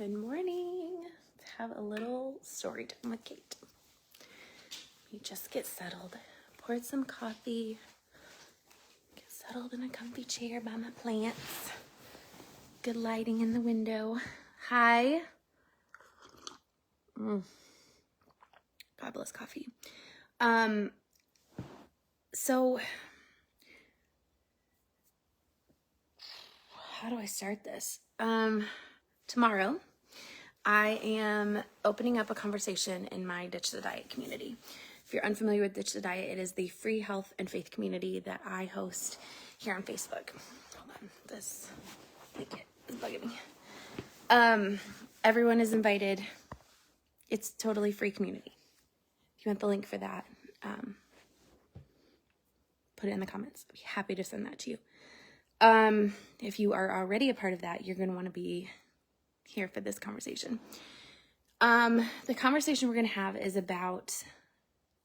Good morning. Let's have a little story time with Kate. You just get settled. Poured some coffee. Get settled in a comfy chair by my plants. Good lighting in the window. Hi. Fabulous coffee. So how do I start this? Tomorrow, I am opening up a conversation in my Ditch the Diet community. If you're unfamiliar with Ditch the Diet, it is the free health and faith community that I host here on Facebook. Hold on, this blanket is bugging me. Everyone is invited. It's totally free community. If you want the link for that, put it in the comments. I'd be happy to send that to you. If you are already a part of that, you're going to want to be here for this conversation. The conversation we're going to have is about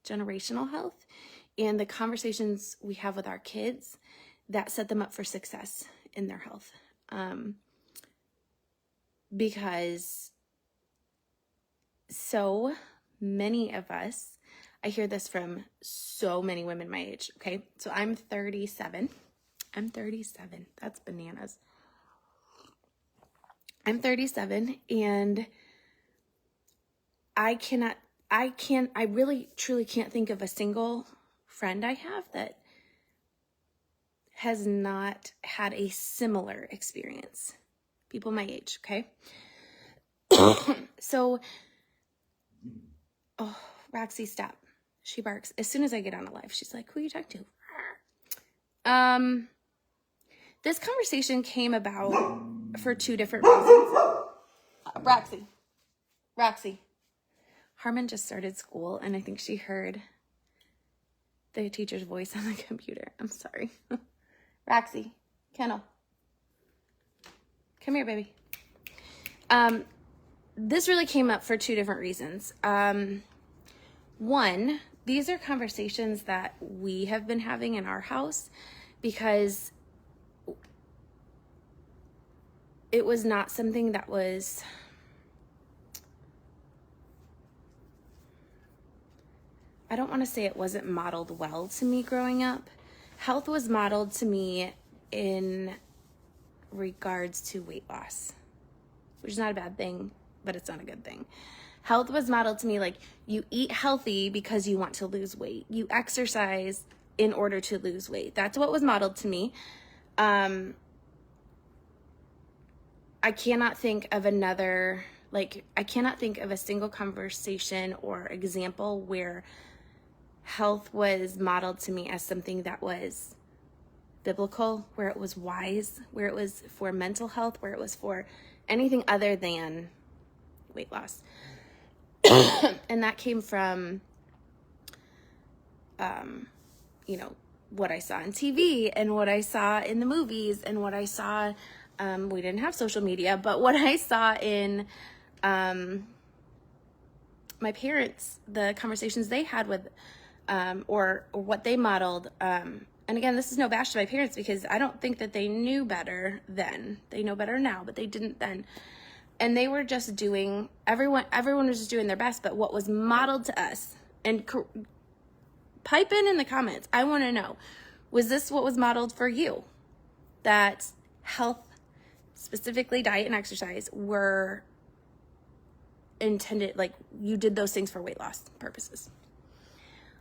generational health and the conversations we have with our kids that set them up for success in their health. Because so many of us, I hear this from so many women my age, okay? So I'm 37. That's bananas. I'm 37 and I really truly can't think of a single friend I have that has not had a similar experience. People my age, okay? So, Roxy, stop. She barks. As soon as I get on a live, she's like, who are you talking to? This conversation came about for two different reasons. Roxy. Harmon just started school, and I think she heard the teacher's voice on the computer. I'm sorry. Roxy, Kennel. Come here, baby. This really came up for two different reasons. One, these are conversations that we have been having in our house because it was not something that was I don't want to say it wasn't modeled well to me growing up. Health was modeled to me in regards to weight loss, which is not a bad thing, but it's not a good thing. Health was modeled to me like you eat healthy because you want to lose weight. You exercise in order to lose weight. That's what was modeled to me. I cannot think of I cannot think of a single conversation or example where health was modeled to me as something that was biblical, where it was wise, where it was for mental health, where it was for anything other than weight loss. And that came from, what I saw on TV and what I saw in the movies and what I saw, we didn't have social media, but what I saw in my parents, the conversations they had with or what they modeled. And again, this is no bash to my parents because I don't think that they knew better then. They know better now, but they didn't then. And they were just doing, everyone was just doing their best, but what was modeled to us, and pipe in the comments, I want to know, was this what was modeled for you? That health, specifically diet and exercise, were intended, like you did those things for weight loss purposes.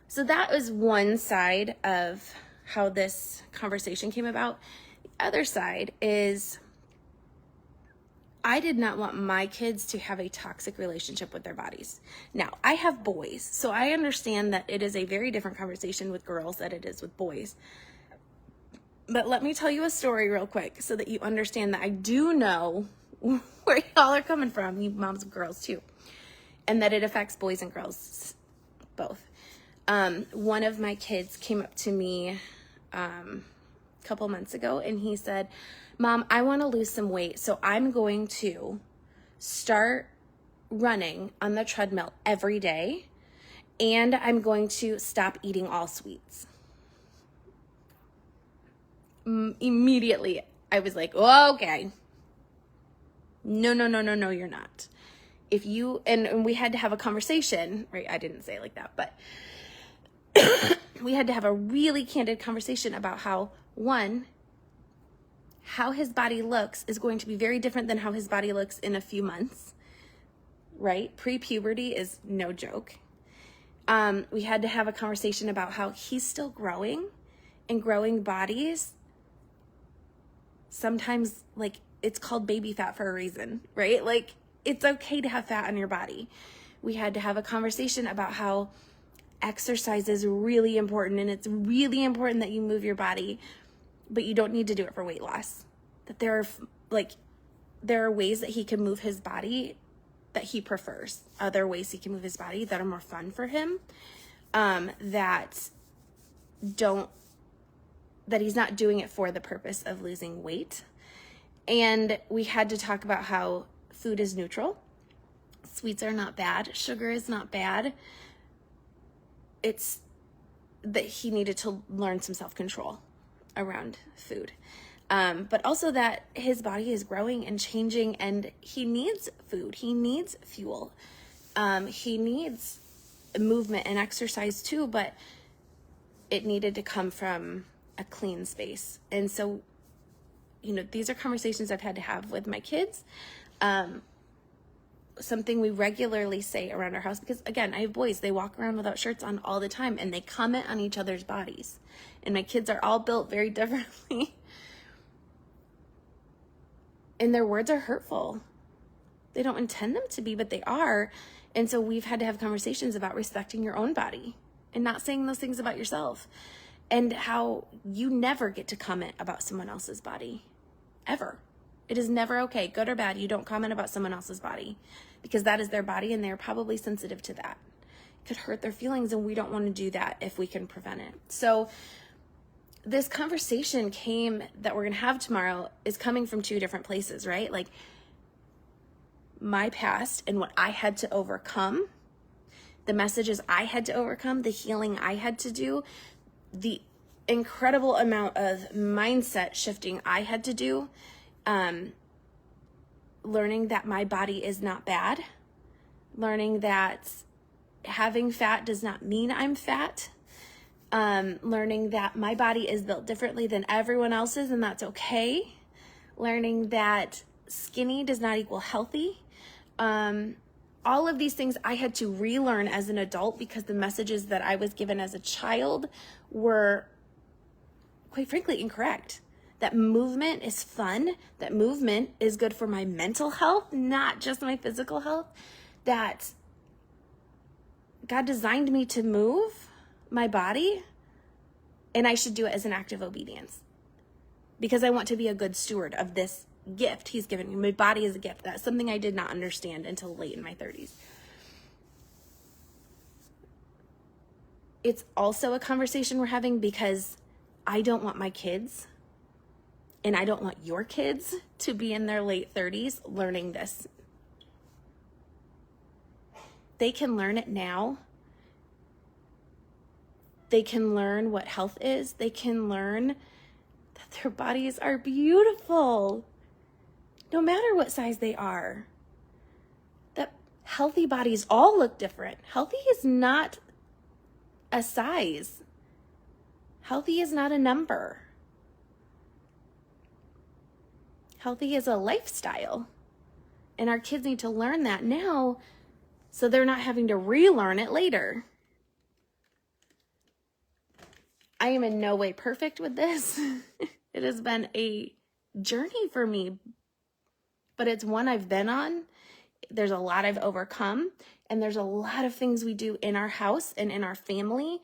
So that was one side of how this conversation came about. The other side is I did not want my kids to have a toxic relationship with their bodies. Now, I have boys, so I understand that it is a very different conversation with girls than it is with boys. But let me tell you a story real quick so that you understand that I do know where y'all are coming from, you moms of girls too, and that it affects boys and girls both. One of my kids came up to me a couple months ago and he said, Mom, I want to lose some weight, so I'm going to start running on the treadmill every day and I'm going to stop eating all sweets. Immediately, I was like, oh, okay. No, no, no, no, no, you're not. If you, and we had to have a conversation, right? I didn't say it like that, but we had to have a really candid conversation about how, one, how his body looks is going to be very different than how his body looks in a few months, right? Pre-puberty is no joke. We had to have a conversation about how he's still growing, and growing bodies, sometimes, like, it's called baby fat for a reason, right? Like, it's okay to have fat on your body. We had to have a conversation about how exercise is really important, and it's really important that you move your body, but you don't need to do it for weight loss. That there are ways that he can move his body that he prefers. Other ways he can move his body that are more fun for him, that he's not doing it for the purpose of losing weight. And we had to talk about how food is neutral. Sweets are not bad. Sugar is not bad. It's that he needed to learn some self-control around food. But also that his body is growing and changing, and he needs food. He needs fuel. He needs movement and exercise too, but it needed to come from a clean space. And so, these are conversations I've had to have with my kids. Something we regularly say around our house, because again, I have boys, they walk around without shirts on all the time, and they comment on each other's bodies. And my kids are all built very differently. And their words are hurtful. They don't intend them to be, but they are. And so we've had to have conversations about respecting your own body and not saying those things about yourself, and how you never get to comment about someone else's body, ever. It is never okay, good or bad. You don't comment about someone else's body, because that is their body, and they're probably sensitive to that. It could hurt their feelings, and we don't want to do that if we can prevent it. So this conversation that we're going to have tomorrow is coming from two different places, right? Like my past and what I had to overcome, the messages I had to overcome, the healing I had to do, the incredible amount of mindset shifting I had to do, learning that my body is not bad, learning that having fat does not mean I'm fat, learning that my body is built differently than everyone else's, and that's okay, learning that skinny does not equal healthy. All of these things I had to relearn as an adult, because the messages that I was given as a child were, quite frankly, incorrect. That movement is fun, that movement is good for my mental health, not just my physical health, that God designed me to move my body, and I should do it as an act of obedience, because I want to be a good steward of this gift he's given me. My body is a gift. That's something I did not understand until late in my 30s. It's also a conversation we're having because I don't want my kids, and I don't want your kids, to be in their late 30s learning this. They can learn it now. They can learn what health is. They can learn that their bodies are beautiful, no matter what size they are. That healthy bodies all look different. Healthy is not a size. Healthy is not a number. Healthy is a lifestyle. And our kids need to learn that now, so they're not having to relearn it later. I am in no way perfect with this. It has been a journey for me, but it's one I've been on. There's a lot I've overcome, and there's a lot of things we do in our house and in our family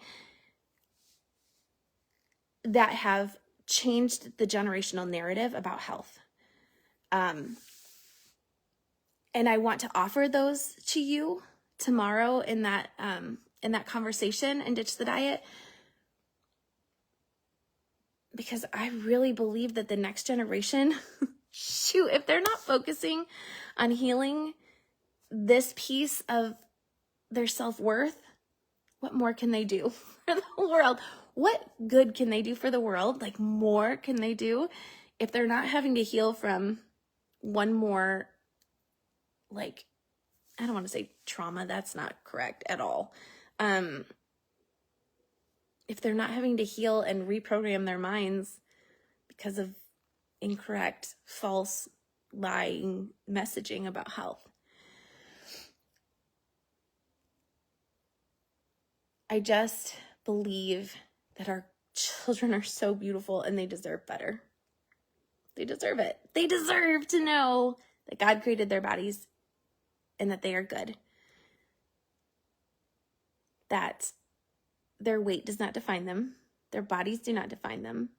that have changed the generational narrative about health. And I want to offer those to you tomorrow in that conversation and Ditch the Diet, because I really believe that the next generation, if they're not focusing on healing this piece of their self-worth, what more can they do for the world? What good can they do for the world? Like, more can they do if they're not having to heal from one more like, I don't want to say trauma, that's not correct at all. If they're not having to heal and reprogram their minds because of incorrect, false, lying messaging about health. I just believe that our children are so beautiful and they deserve better. They deserve it. They deserve to know that God created their bodies and that they are good. That their weight does not define them. Their bodies do not define them.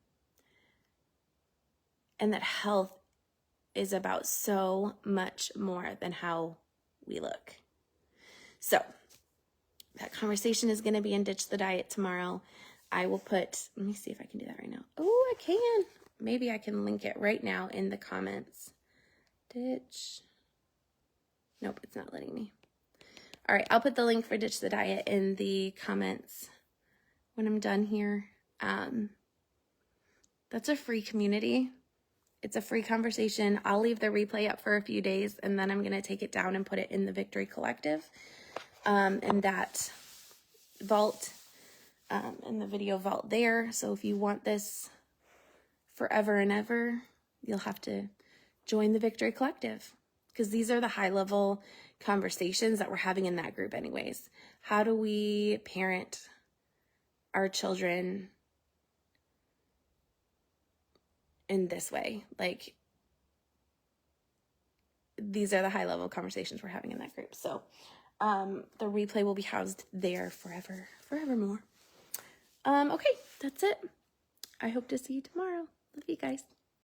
And that health is about so much more than how we look. So that conversation is going to be in Ditch the Diet tomorrow. I will put, let me see if I can do that right now. Oh, I can. Maybe I can link it right now in the comments. Ditch. Nope, it's not letting me. All right, I'll put the link for Ditch the Diet in the comments when I'm done here. That's a free community. It's a free conversation. I'll leave the replay up for a few days, and then I'm going to take it down and put it in the Victory Collective, in that vault, in the video vault there. So if you want this forever and ever, you'll have to join the Victory Collective, because these are the high-level conversations that we're having in that group anyways. How do we parent our children in this way? Like, these are the high-level conversations we're having in that group. So the replay will be housed there forevermore. Okay, that's it. I hope to see you tomorrow. Love you guys.